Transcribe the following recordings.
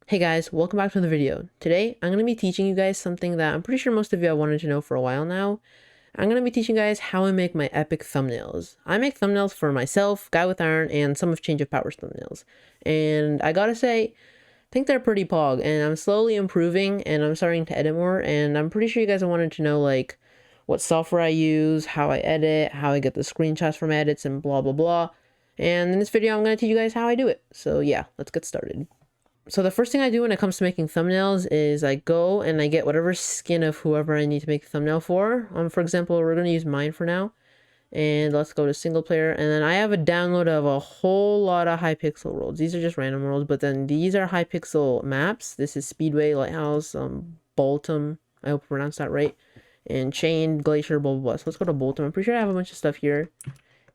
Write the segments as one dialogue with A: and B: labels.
A: Hey guys, welcome back to the video. Today, I'm going to be teaching you guys something that I'm pretty sure most of you have wanted to know for a while now. I'm going to be teaching you guys how I make my epic thumbnails. I make thumbnails for myself, Guy with Iron, and some of Change of Powers thumbnails. And I gotta say, I think they're pretty pog, and I'm slowly improving, and I'm starting to edit more, and I'm pretty sure you guys have wanted to know, like, what software I use, how I edit, how I get the screenshots from edits, and blah blah blah. And in this video, I'm going to teach you guys how I do it. So yeah, let's get started. So the first thing I do when it comes to making thumbnails is I go and I get whatever skin of whoever I need to make a thumbnail for. For example, we're going to use mine for now. And let's go to single player. And then I have a download of a whole lot of hypixel worlds. These are just random worlds, but then these are hypixel maps. This is Speedway, Lighthouse, Boltum. I hope I pronounced that right. And Chain, Glacier, blah, blah, blah. So let's go to Boltum. I'm pretty sure I have a bunch of stuff here.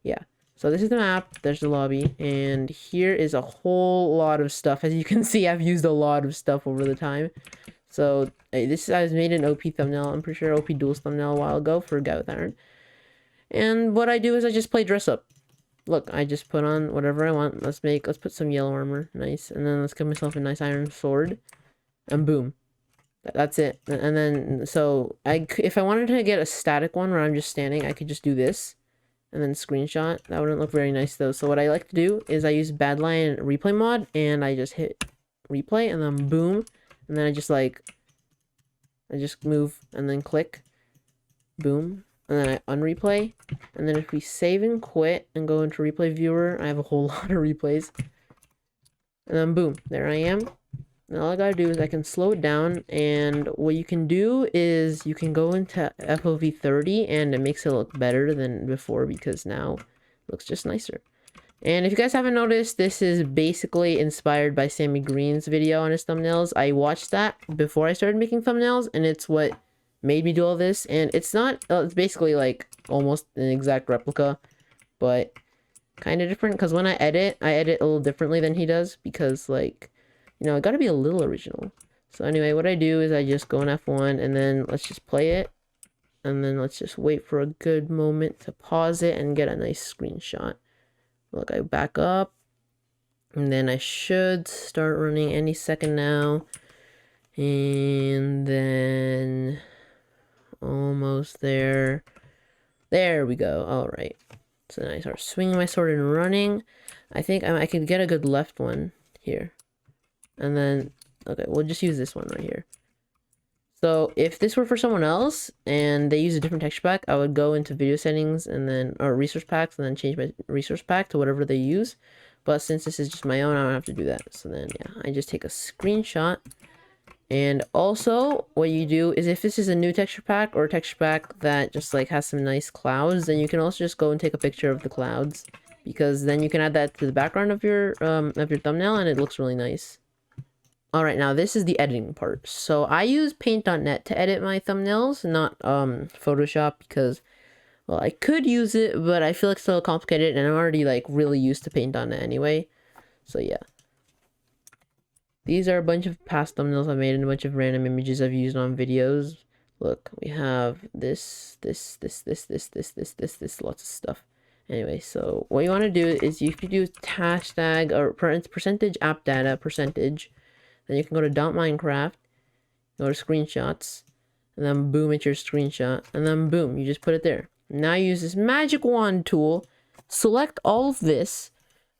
A: Yeah. So this is the map, there's the lobby, and here is a whole lot of stuff. As you can see, I've used a lot of stuff over the time. So I was made an OP thumbnail, I'm pretty sure OP duels thumbnail a while ago for Guy with Iron. And what I do is I just play dress up. Look, I just put on whatever I want. Let's put some yellow armor, nice. And then let's give myself a nice iron sword. And boom. That's it. And then, so, if I wanted to get a static one where I'm just standing, I could just do this. And then screenshot. That wouldn't look very nice though. So what I like to do is I use Badlion replay mod and I just hit replay and then boom. And then I just move and then click. Boom. And then I unreplay. And then if we save and quit and go into replay viewer, I have a whole lot of replays. And then boom, there I am. And all I gotta do is I can slow it down, and what you can do is you can go into FOV 30 and it makes it look better than before because now it looks just nicer. And if you guys haven't noticed, this is basically inspired by Sammy Green's video on his thumbnails. I watched that before I started making thumbnails, and it's what made me do all this. And it's not, it's basically like almost an exact replica, but kind of different because when I edit a little differently than he does because, like, you know, I gotta be a little original. So anyway, what I do is I just go in F1 and then let's just play it. And then let's just wait for a good moment to pause it and get a nice screenshot. Look, I back up. And then I should start running any second now. And then almost there. There we go. All right. So then I start swinging my sword and running. I think I could get a good left one here. And then, okay, we'll just use this one right here. So if this were for someone else and they use a different texture pack, I would go into video settings and then, or resource packs, and then change my resource pack to whatever they use. But since this is just my own, I don't have to do that. So then, yeah, I just take a screenshot. And also what you do is if this is a new texture pack or a texture pack that just like has some nice clouds, then you can also just go and take a picture of the clouds, because then you can add that to the background of your thumbnail and it looks really nice. Alright, now this is the editing part. So I use paint.net to edit my thumbnails, not Photoshop, because, well, I could use it, but I feel like it's so complicated and I'm already like really used to paint.net anyway. So yeah. These are a bunch of past thumbnails I've made and a bunch of random images I've used on videos. Look, we have this, lots of stuff. Anyway, so what you want to do is if you do hashtag or percentage app data percentage, then you can go to .minecraft, go to screenshots, and then boom, it's your screenshot, and then boom, you just put it there. Now you use this magic wand tool, select all of this,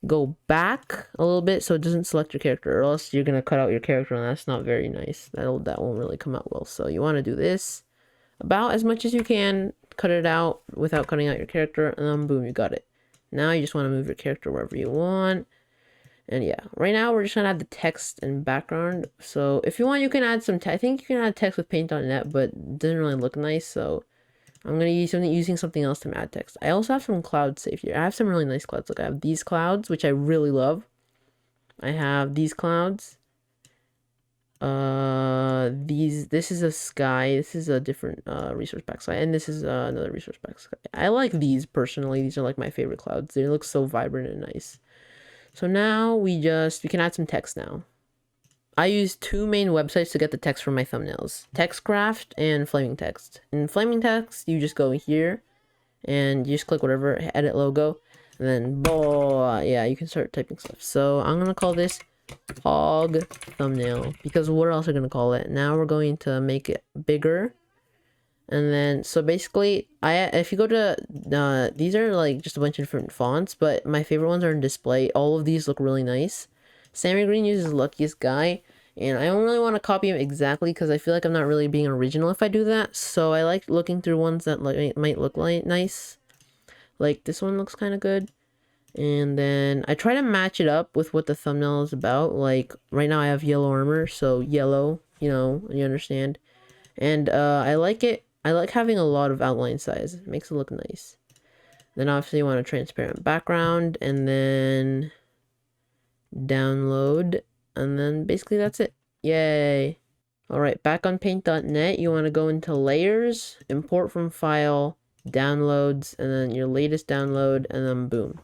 A: go back a little bit so it doesn't select your character, or else you're gonna cut out your character, and that's not very nice. That won't really come out well. So you want to do this about as much as you can, cut it out without cutting out your character, and then boom, you got it. Now you just want to move your character wherever you want. And yeah, right now we're just gonna add the text and background. So if you want, you can add some I think you can add text with paint.net, but it doesn't really look nice. So I'm gonna use using something else to add text. I also have some clouds saved here. I have some really nice clouds. Look, I have these clouds, which I really love. I have these clouds. This is a sky. This is a different resource pack sky, and this is another resource pack sky. I like these personally. These are like my favorite clouds. They look so vibrant and nice. So now we can add some text now. I use two main websites to get the text for my thumbnails. Textcraft and Flaming Text. In Flaming Text, you just go here and you just click whatever, edit logo, and then, yeah, you can start typing stuff. So I'm going to call this hog thumbnail, because what else are we gonna call it? Now we're going to make it bigger. And then, so basically, if you go to, these are like just a bunch of different fonts, but my favorite ones are in display. All of these look really nice. Sammy Green uses Luckiest Guy, and I don't really want to copy him exactly because I feel like I'm not really being original if I do that. So I like looking through ones that might look like nice. Like this one looks kind of good. And then I try to match it up with what the thumbnail is about. Like right now I have yellow armor, so yellow, you know, you understand. And I like it. I like having a lot of outline size. It makes it look nice. Then obviously you want a transparent background, and then download, and then basically that's it. Yay. Alright, back on paint.net, you want to go into layers, import from file, downloads, and then your latest download, and then boom.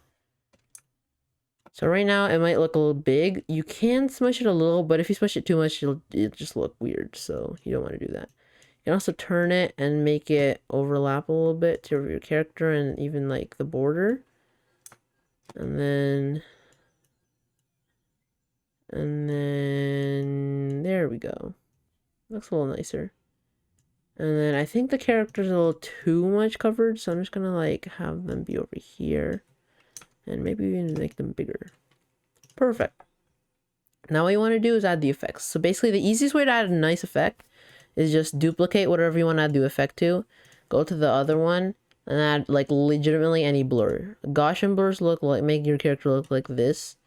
A: So right now it might look a little big. You can smush it a little, but if you smush it too much, it'll just look weird, so you don't want to do that. You can also turn it and make it overlap a little bit to your character and even like the border. And then there we go. Looks a little nicer. And then I think the character's a little too much covered, so I'm just gonna like have them be over here. And maybe even make them bigger. Perfect. Now what you want to do is add the effects. So basically the easiest way to add a nice effect is just duplicate whatever you want to add the effect to. Go to the other one and add like legitimately any blur. Gaussian blurs look like, make your character look like this.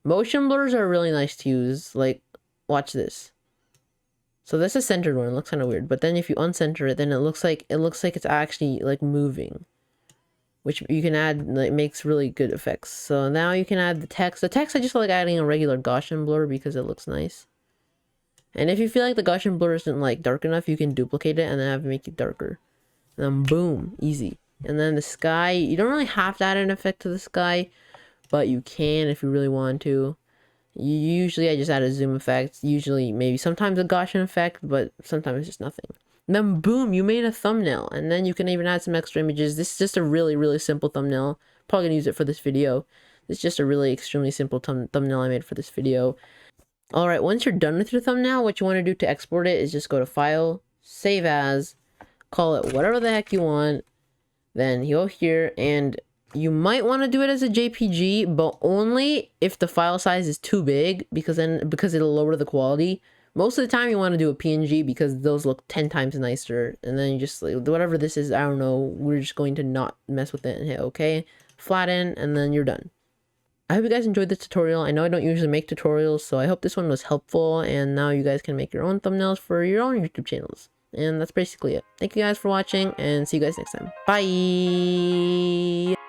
A: Motion blurs are really nice to use. Like, watch this. So this is centered one. It looks kind of weird. But then if you uncenter it, then it looks like it's actually like moving. Which you can add, like, makes really good effects. So now you can add the text. The text I just like adding a regular Gaussian blur because it looks nice. And if you feel like the Gaussian blur isn't like dark enough, you can duplicate it and then have it make it darker. And then boom, easy. And then the sky, you don't really have to add an effect to the sky, but you can if you really want to. Usually I just add a zoom effect. Usually maybe sometimes a Gaussian effect, but sometimes it's just nothing. And then boom, you made a thumbnail, and then you can even add some extra images. This is just a really simple thumbnail. Probably gonna use it for this video. It's just a really extremely simple thumbnail I made for this video. Alright, once you're done with your thumbnail, what you want to do to export it is just go to File, Save As, call it whatever the heck you want, then you go here, and you might want to do it as a JPG, but only if the file size is too big, because it'll lower the quality. Most of the time you want to do a PNG because those look 10 times nicer. And then you just, like, whatever this is, I don't know, we're just going to not mess with it and hit OK. Flatten, and then you're done. I hope you guys enjoyed this tutorial. I know I don't usually make tutorials, so I hope this one was helpful. And now you guys can make your own thumbnails for your own YouTube channels. And that's basically it. Thank you guys for watching, and see you guys next time. Bye!